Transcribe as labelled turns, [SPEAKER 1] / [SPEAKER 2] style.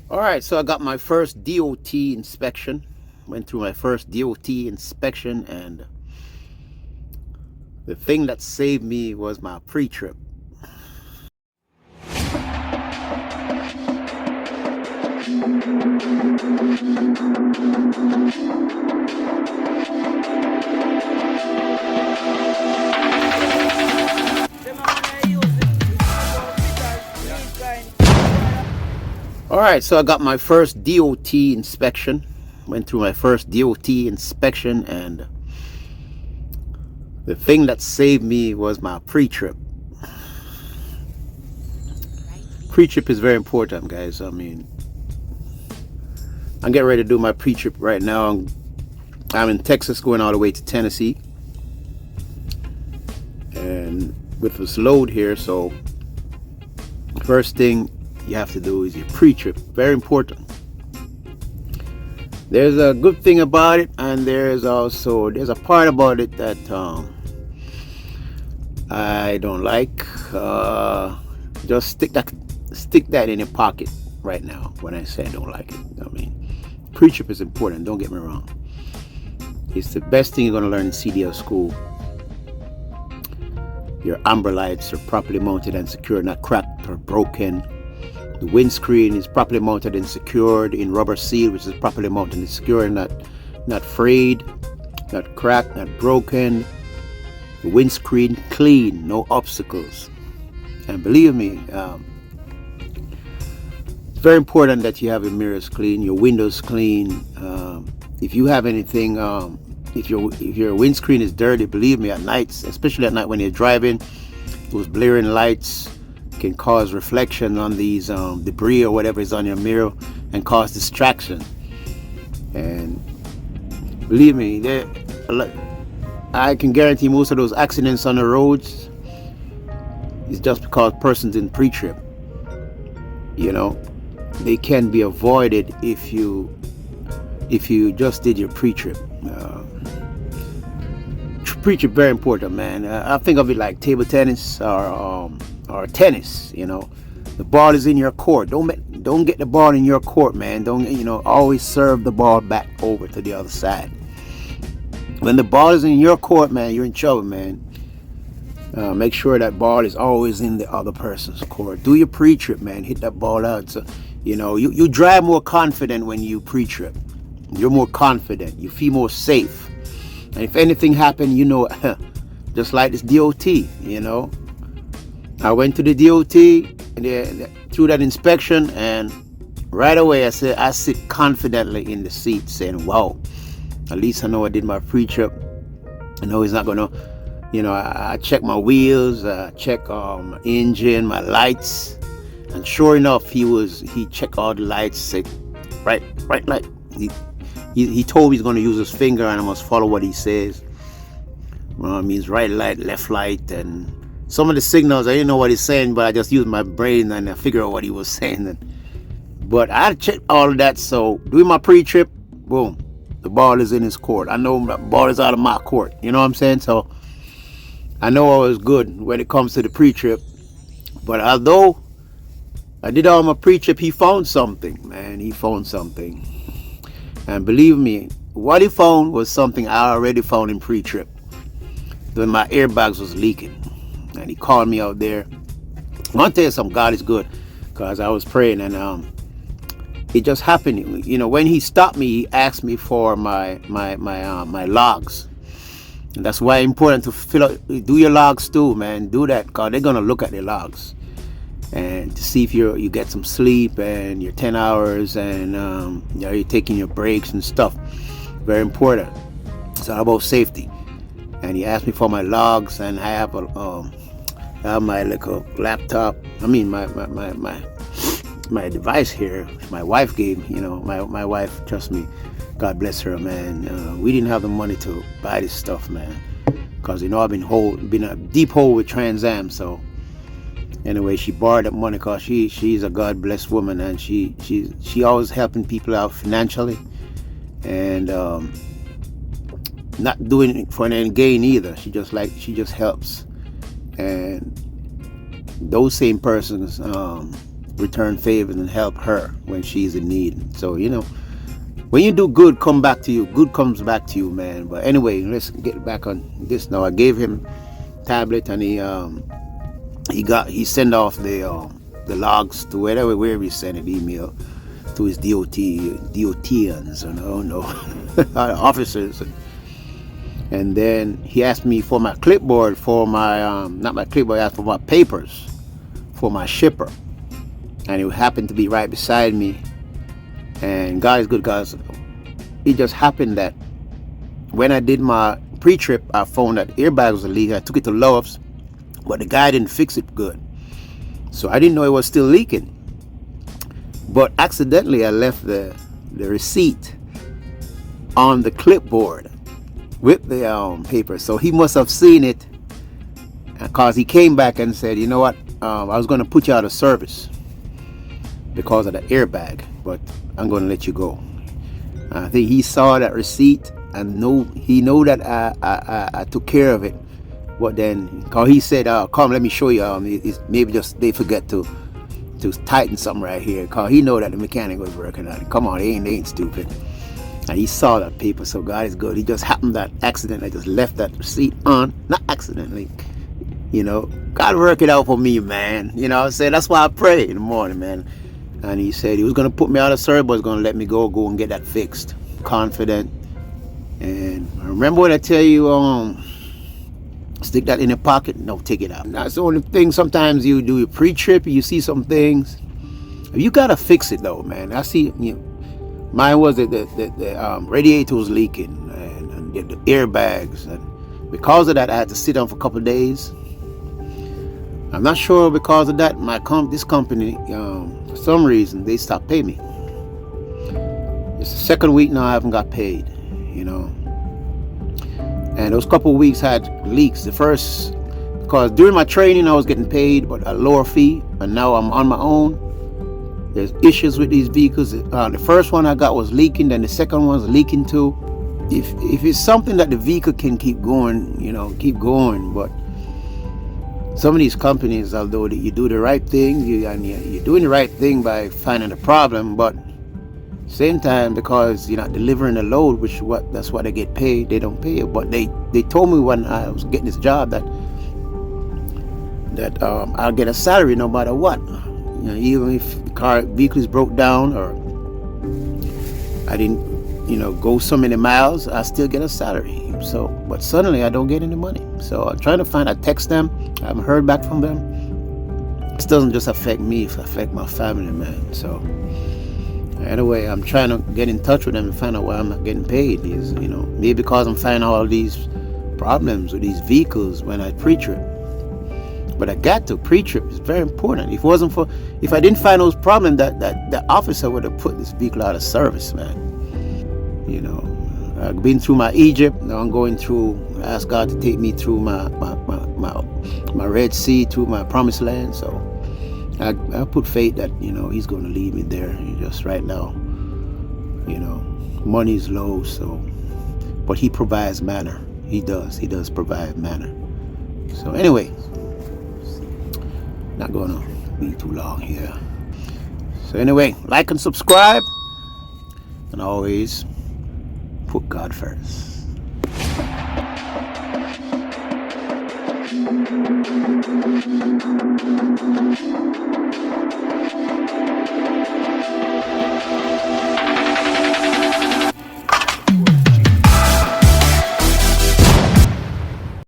[SPEAKER 1] All right, so I got my first DOT inspection. Went through my first DOT inspection, and the thing that saved me was my pre-trip. All right, so I got my first DOT inspection. Went through my first DOT inspection, and the thing that saved me was my pre-trip. Pre-trip is very important, guys. I mean, I'm getting ready to do my pre-trip right now. I'm in Texas going all the way to Tennessee. And with this load here, so first thing you have to do is your pre-trip. Very important. There's a good thing about it, and there's a part about it that I don't like. Just stick that in your pocket right now when I say I don't like it. I mean, pre-trip is important, don't get me wrong. It's the best thing you're going to learn in CDL school. Your amber lights are properly mounted and secured, not cracked or broken. The windscreen is properly mounted and secured in rubber seal, which is properly mounted and secured, not frayed, not cracked, not broken. The windscreen clean, no obstacles. And believe me, it's very important that you have your mirrors clean, your windows clean. If you have anything, if your windscreen is dirty, believe me, at nights, especially at night when you're driving, those blaring lights can cause reflection on these debris or whatever is on your mirror and cause distraction. And believe me, I can guarantee most of those accidents on the roads is just because persons in pre-trip. You know, they can be avoided if you just did your pre-trip. Pre-trip very important, man. I think of it like table tennis or tennis. You know, the ball is in your court. Don't get the ball in your court, man. Don't always serve the ball back over to the other side. When the ball is in your court, man, you're in trouble, man. Make sure that ball is always in the other person's court. Do your pre-trip, man. Hit that ball out. So, you drive more confident when you pre-trip. You're more confident. You feel more safe. And if anything happened, just like this DOT, I went to the DOT and through that inspection, and right away I sit confidently in the seat saying, wow, at least I know I did my pre-trip. I know he's not going to, I check my wheels, check my engine, my lights. And sure enough, he checked all the lights, said, right light. He told me he's going to use his finger and I must follow what he says. Means right light, left light, and some of the signals I didn't know what he's saying, but I just used my brain and I figured out what he was saying. But I checked all of that, so doing my pre-trip, boom, the ball is in his court. I know the ball is out of my court. You know what I'm saying? So I know I was good when it comes to the pre-trip. But although I did all my pre-trip, he found something, man. He found something. And believe me, what he found was something I already found in pre-trip. When my airbags was leaking. And he called me out there. I want to tell you something, God is good. Because I was praying and it just happened. When he stopped me, he asked me for my logs. And that's why it's important to do your logs too, man. Do that, because they're going to look at the logs. And to see if you get some sleep and your 10 hours and you're taking your breaks and stuff. Very important. It's all about safety. And he asked me for my logs, and I have my little laptop. I mean my device here. My wife gave me. My wife, trust me, God bless her, man. We didn't have the money to buy this stuff, man, because I've been a deep hole with Trans Am. So anyway, she borrowed that money because she's a God blessed woman, and she always helping people out financially, and not doing it for any gain either. She just helps. And those same persons return favors and help her when she's in need. So, when you do good, come back to you. Good comes back to you, man. But anyway, let's get back on this now. I gave him tablet, and he sent off the logs to wherever he sent an email to his DOTians, officers. And then he asked me for my clipboard, for my not my clipboard, he asked for my papers for my shipper, and it happened to be right beside me. And God is good, guys. It just happened that when I did my pre-trip, I found that the airbag was leaking. I took it to Love's, but the guy didn't fix it good, so I didn't know it was still leaking. But accidentally, I left the receipt on the clipboard with the paper. So he must have seen it, because he came back and said, you know what, I was going to put you out of service because of the airbag, but I'm going to let you go. I think he saw that receipt and he know that I took care of it. But then, cause he said, come, let me show you. Maybe just they forget to tighten something right here. Cause he know that the mechanic was working on it. Come on, they ain't stupid. And he saw that paper, so God is good. He just happened that accidentally, I just left that receipt on, not accidentally. God work it out for me, man. What I'm saying? That's why I pray in the morning, man. And he said he was going to put me out of service, but he was going to let me go and get that fixed. Confident. And remember when I tell you, stick that in your pocket? No, take it out. That's the only thing. Sometimes you do your pre-trip, you see some things. You got to fix it, though, man. I see, mine was the radiator was leaking, and the airbags. And because of that, I had to sit down for a couple of days. I'm not sure because of that, this company, for some reason, they stopped paying me. It's the second week now I haven't got paid, And those couple of weeks had leaks. The first, because during my training I was getting paid, but a lower fee, and now I'm on my own. There's issues with these vehicles. The first one I got was leaking, then the second one's leaking too. If it's something that the vehicle can keep going, keep going. But some of these companies, although you do the right thing, you're doing the right thing by finding the problem, but same time, because you're not delivering a load, that's what they get paid, they don't pay you. But they told me when I was getting this job that I'll get a salary no matter what. Even if the vehicle is broke down or I didn't, go so many miles, I still get a salary. So, but suddenly I don't get any money. So I'm trying to I text them. I haven't heard back from them. This doesn't just affect me, it affects my family, man. So anyway, I'm trying to get in touch with them and find out why I'm not getting paid. Maybe because I'm finding all these problems with these vehicles when I pre-trip. But I got to pre-trip. It's very important. If I didn't find those problems, that officer would have put this vehicle out of service, man. I've been through my Egypt. Now I'm going through. I ask God to take me through my Red Sea, through my Promised Land. So I put faith that He's going to lead me there. Just right now, money's low. So, but He provides manna. He does. He does provide manna. So anyway. Not gonna be too long here. So anyway, like and subscribe, and always put God first.